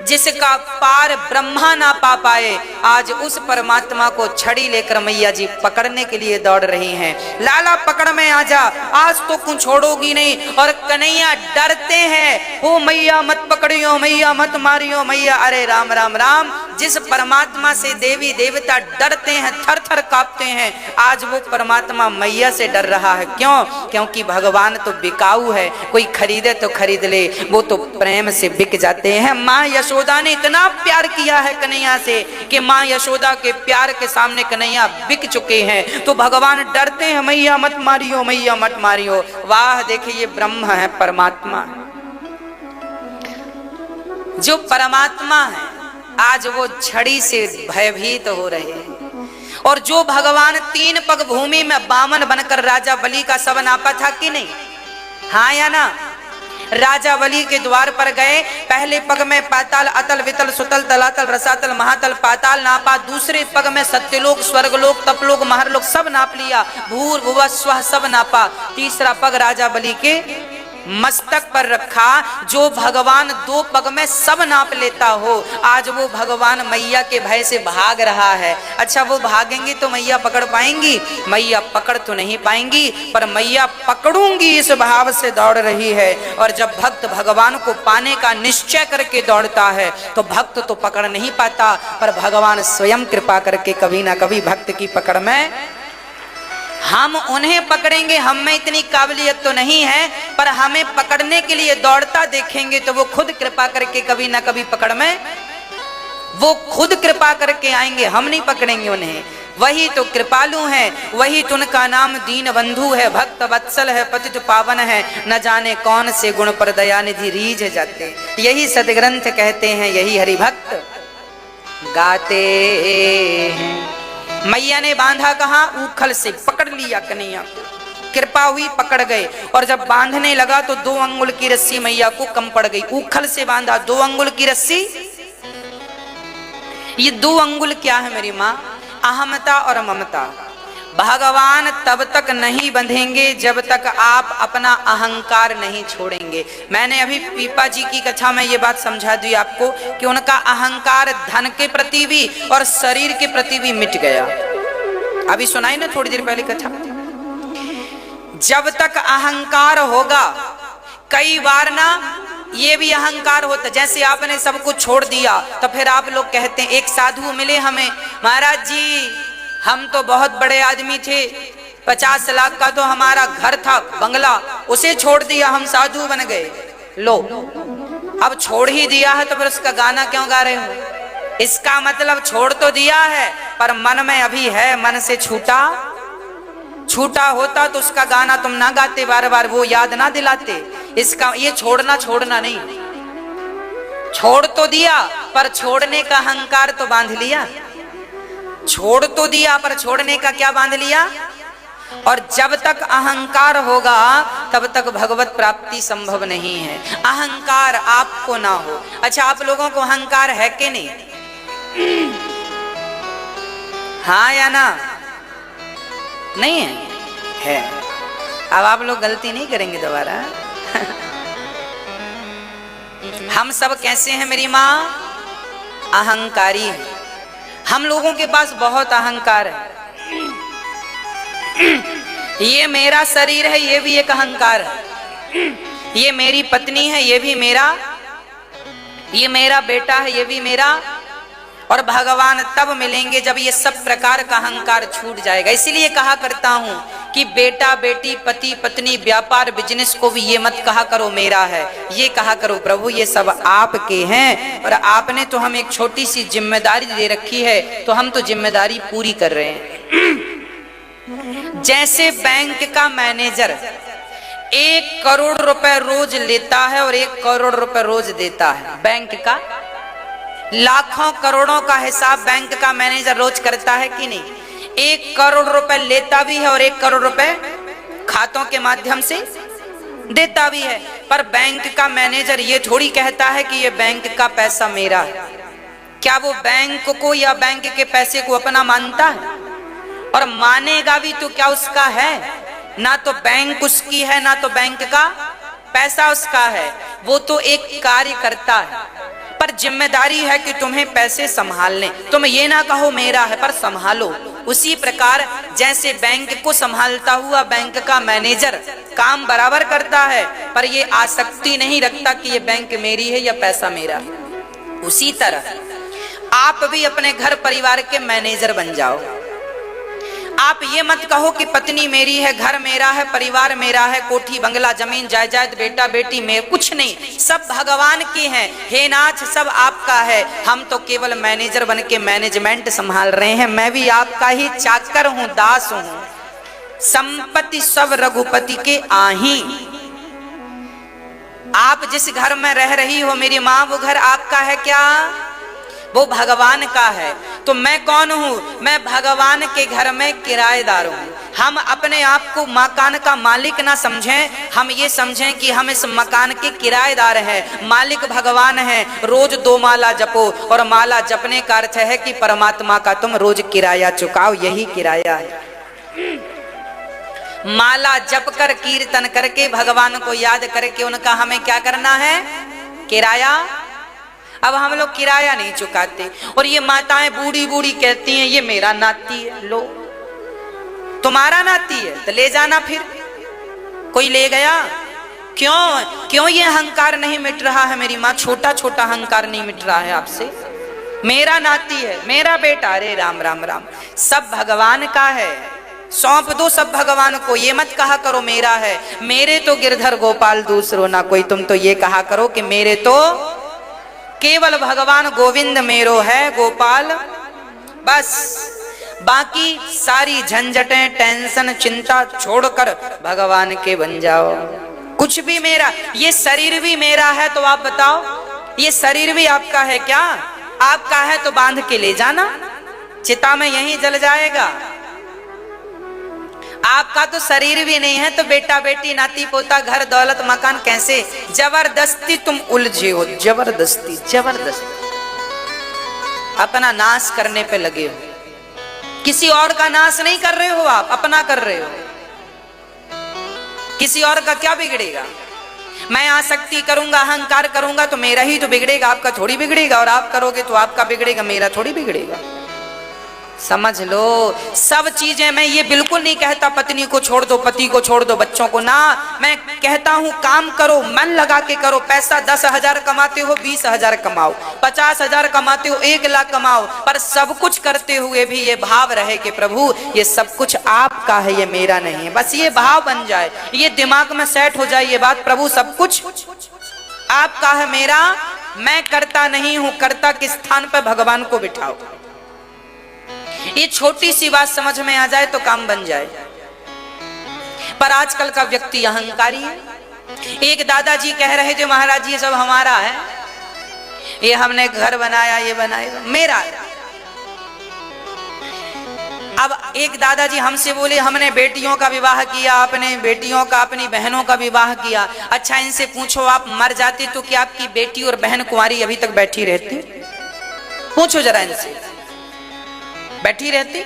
जिसका पार ब्रह्मा ना पा पाए, आज उस परमात्मा को छड़ी लेकर मैया जी पकड़ने के लिए दौड़ रही हैं। लाला पकड़ में आ जा, आज तो कुछ छोड़ोगी नहीं। और कन्हैया डरते हैं, ओ मैया मत पकड़ियो, मैया मत मारियो, मैया। अरे राम राम राम, जिस परमात्मा से देवी देवता डरते हैं, थर थर कांपते हैं, आज वो परमात्मा मैया से डर रहा है। क्यों? क्योंकि भगवान तो बिकाऊ है, कोई खरीदे तो खरीद ले, वो तो प्रेम से बिक जाते हैं। माँ यशोदा ने इतना प्यार किया है कन्हैया से कि माँ यशोदा के प्यार के सामने कन्हैया बिक चुके हैं। तो भगवान डरते हैं, मैया मत मारियो, मैया मत मारियो। वाह, देखिए ये ब्रह्म है, परमात्मा है। जो परमात्मा है आज वो छड़ी से भयभीत हो रहे हैं। और जो भगवान 3 पग भूमि में बामन बनकर राजा बलि का सब नापा था कि नहीं? हाँ या ना? राजा बलि के द्वार पर गए, पहले पग में पाताल अतल वितल सुतल तलातल रसातल महातल पाताल नापा, दूसरे पग में सत्यलोक स्वर्गलोक तपलोक महरलोक सब नाप लिया, भूर भुव स्वः सब नापा। तीसरा पग राजा बलि के मस्तक पर रखा। जो भगवान 2 पग में सब नाप लेता हो, आज वो भगवान मैया के भय से भाग रहा है। अच्छा, वो भागेंगी तो मैया पकड़ पाएंगी? मैया पकड़ तो नहीं पाएंगी, पर मैया पकड़ूंगी इस भाव से दौड़ रही है। और जब भक्त भगवान को पाने का निश्चय करके दौड़ता है तो भक्त तो पकड़ नहीं पाता, पर भगवान स्वयं कृपा करके कभी ना कभी भक्त की पकड़ में हम उन्हें पकड़ेंगे। हम में इतनी काबिलियत तो नहीं है, पर हमें पकड़ने के लिए दौड़ता देखेंगे तो वो खुद कृपा करके कभी ना कभी पकड़ में, वो खुद कृपा करके आएंगे, हम नहीं पकड़ेंगे उन्हें। वही तो कृपालु है, वही तो उनका नाम दीन बंधु है, भक्त वत्सल है, पतित पावन है, न जाने कौन से गुण पर दया निधि रीझ जाते। यही सदग्रंथ कहते हैं, यही हरिभक्त गाते हैं। मैया ने बांधा कहाँ? ऊखल से पकड़ लिया कन्हैया को, कृपा हुई पकड़ गए। और जब बांधने लगा तो 2 अंगुल की रस्सी मैया को कम पड़ गई। ऊखल से बांधा, 2 अंगुल की रस्सी। ये 2 अंगुल क्या है मेरी माँ? अहमता और ममता। भगवान तब तक नहीं बंधेंगे जब तक आप अपना अहंकार नहीं छोड़ेंगे। मैंने अभी पीपा जी की कथा में ये बात समझा दी आपको कि उनका अहंकार धन के प्रति भी और शरीर के प्रति भी मिट गया। अभी सुनाई ना थोड़ी देर पहले कथा। जब तक अहंकार होगा, कई बार ना ये भी अहंकार होता, जैसे आपने सब कुछ छोड़ दिया तो फिर आप लोग कहते हैं, एक साधु मिले हमें, महाराज जी हम तो बहुत बड़े आदमी थे, 50 लाख का तो हमारा घर था, बंगला, उसे छोड़ दिया, हम साधु बन गए। लो, अब छोड़ ही दिया है तो फिर उसका गाना क्यों गा रहे हो? इसका मतलब छोड़ तो दिया है पर मन में अभी है, मन से छूटा होता तो उसका गाना तुम ना गाते, बार बार वो याद ना दिलाते। इसका ये छोड़ना नहीं, छोड़ तो दिया पर छोड़ने का अहंकार तो बांध लिया। छोड़ तो दिया पर छोड़ने का क्या बांध लिया? और जब तक अहंकार होगा तब तक भगवत प्राप्ति संभव नहीं है। अहंकार आपको ना हो। अच्छा, आप लोगों को अहंकार है कि नहीं? हाँ या ना? नहीं है? अब आप लोग गलती नहीं करेंगे दोबारा। हम सब कैसे हैं मेरी माँ? अहंकारी है। हम लोगों के पास बहुत अहंकार है। ये मेरा शरीर है, ये भी एक अहंकार है। ये मेरी पत्नी है, ये भी मेरा। ये मेरा बेटा है, ये भी मेरा। और भगवान तब मिलेंगे जब ये सब प्रकार का अहंकार छूट जाएगा। इसीलिए कहा करता हूं कि बेटा बेटी पति पत्नी व्यापार बिजनेस को भी ये मत कहा करो मेरा है, ये कहा करो प्रभु ये सब आपके हैं और आपने तो हम एक छोटी सी जिम्मेदारी दे रखी है तो हम तो जिम्मेदारी पूरी कर रहे हैं। जैसे बैंक का मैनेजर 1 करोड़ रुपए रोज लेता है और 1 करोड़ रुपए रोज देता है, बैंक का लाखों करोड़ों का हिसाब बैंक का मैनेजर रोज करता है कि नहीं? 1 करोड़ रुपए लेता भी है और 1 करोड़ रुपए खातों के माध्यम से देता भी है। पर बैंक का मैनेजर ये थोड़ी कहता है कि ये बैंक का पैसा मेरा है। क्या वो बैंक को या बैंक के पैसे को अपना मानता है? और मानेगा भी तो क्या उसका है? ना तो बैंक उसकी है ना तो बैंक का पैसा उसका है, वो तो एक कार्य करता है। पर जिम्मेदारी है कि तुम्हें पैसे संभालने, तुम ये ना कहो मेरा है पर संभालो। उसी प्रकार जैसे बैंक को संभालता हुआ बैंक का मैनेजर काम बराबर करता है पर ये आसक्ति नहीं रखता कि ये बैंक मेरी है या पैसा मेरा है, उसी तरह आप भी अपने घर परिवार के मैनेजर बन जाओ। आप ये मत कहो कि पत्नी मेरी है, घर मेरा है, परिवार मेरा है, कोठी बंगला जमीन जायदाद बेटा बेटी मेरे, कुछ नहीं, सब भगवान के हैं। हे नाथ सब आपका है, हम तो केवल मैनेजर बन के मैनेजमेंट संभाल रहे हैं। मैं भी आपका ही चाकर हूं, दास हूं। संपत्ति सब रघुपति के आही। आप जिस घर में रह रही हो मेरी माँ, वो घर आपका है क्या? वो भगवान का है। तो मैं कौन हूं? मैं भगवान के घर में किराएदार हूं। हम अपने आप को मकान का मालिक ना समझें, हम ये समझें कि हम इस मकान के किराएदार हैं। मालिक भगवान है। रोज 2 माला जपो, और माला जपने का अर्थ है कि परमात्मा का तुम रोज किराया चुकाओ, यही किराया है। माला जप कर कीर्तन करके भगवान को याद करके उनका हमें क्या करना है? किराया। अब हम लोग किराया नहीं चुकाते और ये माताएं बूढ़ी बूढ़ी कहती हैं ये मेरा नाती है। लो, तुम्हारा नाती है तो ले जाना, फिर कोई ले गया? क्यों ये अहंकार नहीं मिट रहा है मेरी माँ? छोटा छोटा अहंकार नहीं मिट रहा है आपसे? मेरा नाती है, मेरा बेटा, अरे राम राम राम, सब भगवान का है, सौंप दो सब भगवान को। ये मत कहा करो मेरा है, मेरे तो गिरधर गोपाल दूसरो ना कोई। तुम तो ये कहा करो कि मेरे तो केवल भगवान गोविंद मेरो है, गोपाल, बस। बाकी सारी झंझटें टेंशन चिंता छोड़कर भगवान के बन जाओ। कुछ भी मेरा, ये शरीर भी मेरा है तो आप बताओ, ये शरीर भी आपका है क्या? आपका है तो बांध के ले जाना, चिता में यहीं जल जाएगा। आपका तो शरीर भी नहीं है तो बेटा बेटी नाती पोता घर दौलत मकान कैसे? जबरदस्ती तुम उलझे हो, जबरदस्ती जबरदस्ती अपना नाश करने पे लगे हो। किसी और का नाश नहीं कर रहे हो आप, अपना कर रहे हो। किसी और का क्या बिगड़ेगा? मैं आसक्ति करूंगा, अहंकार करूंगा तो मेरा ही तो बिगड़ेगा, आपका थोड़ी बिगड़ेगा। और आप करोगे तो आपका बिगड़ेगा, मेरा थोड़ी बिगड़ेगा। समझ लो सब चीजें। मैं ये बिल्कुल नहीं कहता पत्नी को छोड़ दो, पति को छोड़ दो, बच्चों को ना। मैं कहता हूं काम करो, मन लगा के करो। पैसा 10,000 कमाते हो 20,000 कमाओ, 50,000 कमाते हो 1 लाख कमाओ, पर सब कुछ करते हुए भी ये भाव रहे कि प्रभु ये सब कुछ आपका है, ये मेरा नहीं है। बस ये भाव बन जाए, ये दिमाग में सेट हो जाए ये बात, प्रभु सब कुछ आपका है, मेरा मैं करता नहीं हूं। कर्ता के स्थान पर भगवान को बिठाओ। ये छोटी सी बात समझ में आ जाए तो काम बन जाए। पर आजकल का व्यक्ति अहंकारी है। एक दादाजी कह रहे थे महाराज ये सब हमारा है, ये हमने घर बनाया, ये बनाया मेरा। अब एक दादाजी हमसे बोले हमने बेटियों का विवाह किया, अपने बेटियों का, अपनी बहनों का विवाह किया। अच्छा इनसे पूछो आप मर जाते तो क्या आपकी बेटी और बहन कुंवारी अभी तक बैठी रहती? पूछो जरा इनसे, बैठी रहती?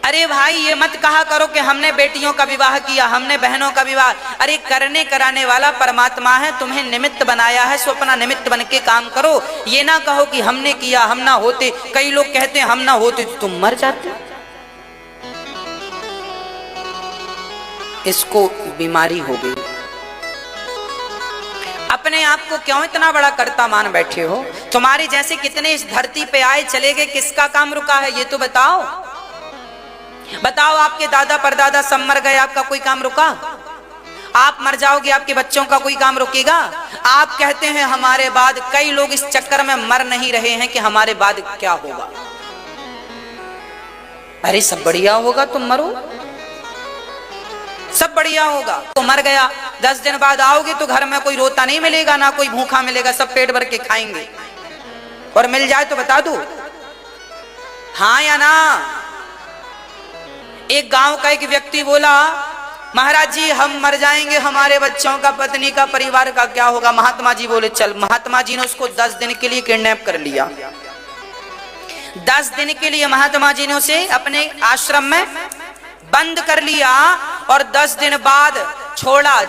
अरे भाई ये मत कहा करो कि हमने बेटियों का विवाह किया, हमने बहनों का विवाह। अरे करने कराने वाला परमात्मा है, तुम्हें निमित्त बनाया है, सो अपना निमित्त बन के काम करो। ये ना कहो कि हमने किया, हम ना होते। कई लोग कहते हैं हम ना होते तो तुम मर जाते। इसको बीमारी हो गई। अपने आप को क्यों इतना बड़ा कर्ता मान बैठे हो? तुम्हारे जैसे कितने इस धरती पे आए चले गए, किसका काम रुका है ये तो बताओ। बताओ, आपके दादा परदादा सब मर गए, आपका कोई काम रुका? आप मर जाओगे, आपके बच्चों का कोई काम रुकेगा? आप कहते हैं हमारे बाद, कई लोग इस चक्कर में मर नहीं रहे हैं कि हमारे बाद क्या होगा। अरे सब बढ़िया होगा, तुम मरो, सब बढ़िया होगा। तो मर गया, 10 दिन बाद आओगे तो घर में कोई रोता नहीं मिलेगा, ना कोई भूखा मिलेगा, सब पेट भर के खाएंगे। और मिल जाए तो बता दो हाँ या ना। एक गांव का एक व्यक्ति बोला, महाराज जी हम मर जाएंगे, हमारे बच्चों का, पत्नी का, परिवार का क्या होगा? महात्मा जी बोले चल। महात्मा जी ने उसको 10 दिन के लिए किडनैप कर लिया। 10 दिन के लिए महात्मा जी ने उसे अपने आश्रम में बंद कर लिया और 10 दिन बाद छोड़ा।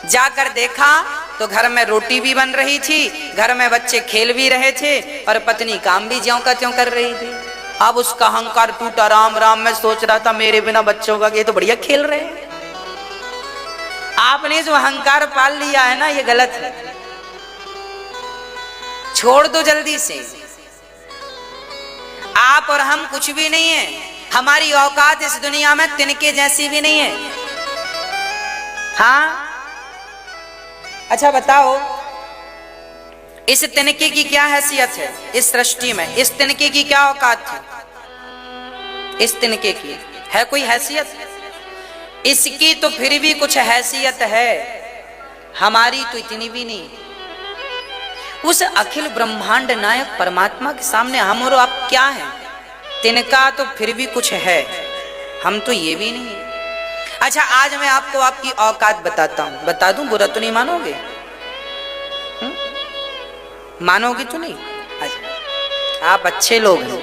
जाकर देखा तो घर में रोटी भी बन रही थी, घर में बच्चे खेल भी रहे थे और पत्नी काम भी ज्यों का त्यों कर रही थी। अब उसका अहंकार टूटा। राम राम मैं सोच रहा था मेरे बिना बच्चों का, ये तो बढ़िया खेल रहे हैं। आपने जो अहंकार पाल लिया है ना, ये गलत है, छोड़ दो जल्दी से। आप और हम कुछ भी नहीं है, हमारी औकात इस दुनिया में तिनके जैसी भी नहीं है। हाँ अच्छा बताओ, इस तिनके की क्या हैसियत है इस सृष्टि में? इस तिनके की क्या औकात है? इस तिनके की है कोई हैसियत? इसकी तो फिर भी कुछ हैसियत है, हमारी तो इतनी भी नहीं। उस अखिल ब्रह्मांड नायक परमात्मा के सामने हम और आप क्या हैं? तिनका तो फिर भी कुछ है, हम तो ये भी नहीं। अच्छा आज मैं आपको आपकी औकात बताता हूं, बता दूं, बुरा तो नहीं मानोगे? मानोगे तो नहीं? अच्छा आप अच्छे लोग हैं।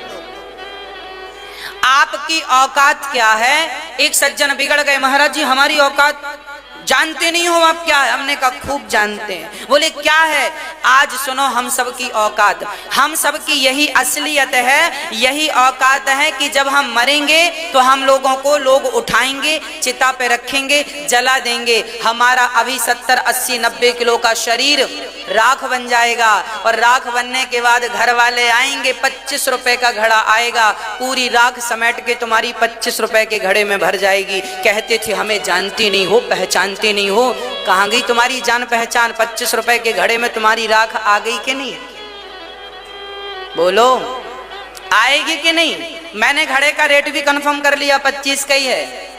आपकी औकात क्या है? एक सज्जन बिगड़ गए, महाराज जी हमारी औकात जानते नहीं हो आप क्या है? हमने कहा खूब जानते हैं। बोले क्या है? आज सुनो हम सब की औकात, हम सब की यही असलियत है, यही औकात है कि जब हम मरेंगे तो हम लोगों को लोग उठाएंगे, चिता पे रखेंगे, जला देंगे। हमारा अभी 70, 80, 90 किलो का शरीर राख बन जाएगा और राख बनने के बाद घर वाले आएंगे, 25 रुपए का घड़ा आएगा, पूरी राख समेट के तुम्हारी 25 रुपए के घड़े में भर जाएगी। कहते थे हमें जानती नहीं हो, पहचानते नहीं हो। कहां गई तुम्हारी जान पहचान? 25 रुपए के घड़े में तुम्हारी राख आ गई कि नहीं? बोलो आएगी कि नहीं? मैंने घड़े का रेट भी कंफर्म कर लिया, 25 का ही है।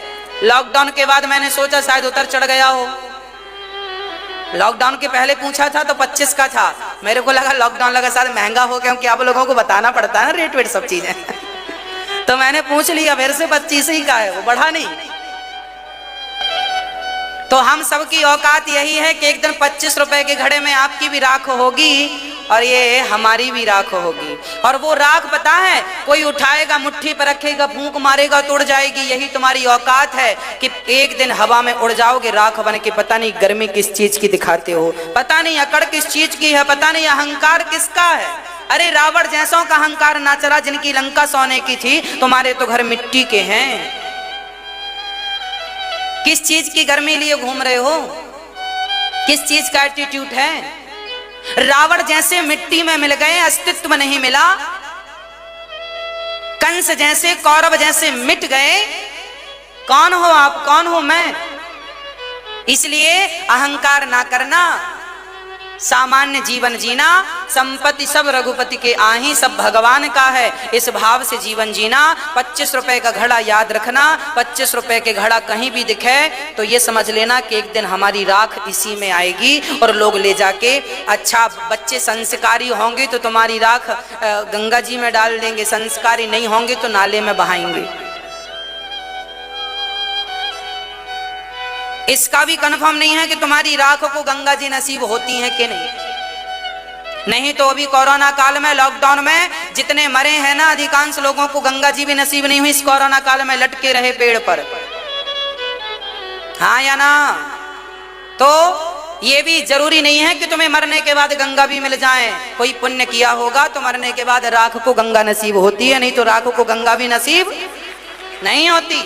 लॉकडाउन के बाद मैंने सोचा शायद उतर चढ़ गया हो। लॉकडाउन के पहले पूछा था तो 25 का था, मेरे को लगा लॉकडाउन लगा शायद महंगा हो गया, क्योंकि आप लोगों को बताना पड़ता है ना रेट वेट सब चीजें। तो मैंने पूछ लिया, फिर से 25 ही का है, वो बढ़ा नहीं। तो हम सब की औकात यही है कि एक दिन 25 रुपए के घड़े में आपकी भी राख होगी और ये हमारी भी राख होगी। और वो राख पता है, कोई उठाएगा, मुट्ठी पर रखेगा, फूंक मारेगा तो उड़ जाएगी। यही तुम्हारी औकात है कि एक दिन हवा में उड़ जाओगे राख बन के। पता नहीं गर्मी किस चीज की दिखाते हो, पता नहीं अकड़ किस चीज की है, पता नहीं अहंकार किसका है। अरे रावण जैसों का अहंकार ना चला, जिनकी लंका सोने की थी, तुम्हारे तो घर मिट्टी के हैं। किस चीज की गर्मी लिए घूम रहे हो? किस चीज का एटीट्यूड है? रावण जैसे मिट्टी में मिल गए, अस्तित्व नहीं मिला। कंस जैसे, कौरव जैसे मिट गए। कौन हो आप, कौन हो मैं? इसलिए अहंकार ना करना, सामान्य जीवन जीना। संपत्ति सब रघुपति के आही, सब भगवान का है, इस भाव से जीवन जीना। 25 रुपए का घड़ा याद रखना, 25 रुपए के घड़ा कहीं भी दिखे तो ये समझ लेना कि एक दिन हमारी राख इसी में आएगी और लोग ले जाके, अच्छा बच्चे संस्कारी होंगे तो तुम्हारी राख गंगा जी में डाल देंगे, संस्कारी नहीं होंगे तो नाले में बहाएंगे। इसका भी कंफर्म नहीं है कि तुम्हारी राख को गंगा जी नसीब होती हैं कि नहीं तो अभी कोरोना काल में, लॉकडाउन में जितने मरे हैं ना, अधिकांश लोगों को गंगा जी भी नसीब नहीं हुई। इस कोरोना काल में लटके रहे पेड़ पर, हाँ या ना? तो ये भी जरूरी नहीं है कि तुम्हें मरने के बाद गंगा भी मिल जाए। कोई पुण्य किया होगा तो मरने के बाद राख को गंगा नसीब होती है, नहीं तो राख को गंगा भी नसीब नहीं होती।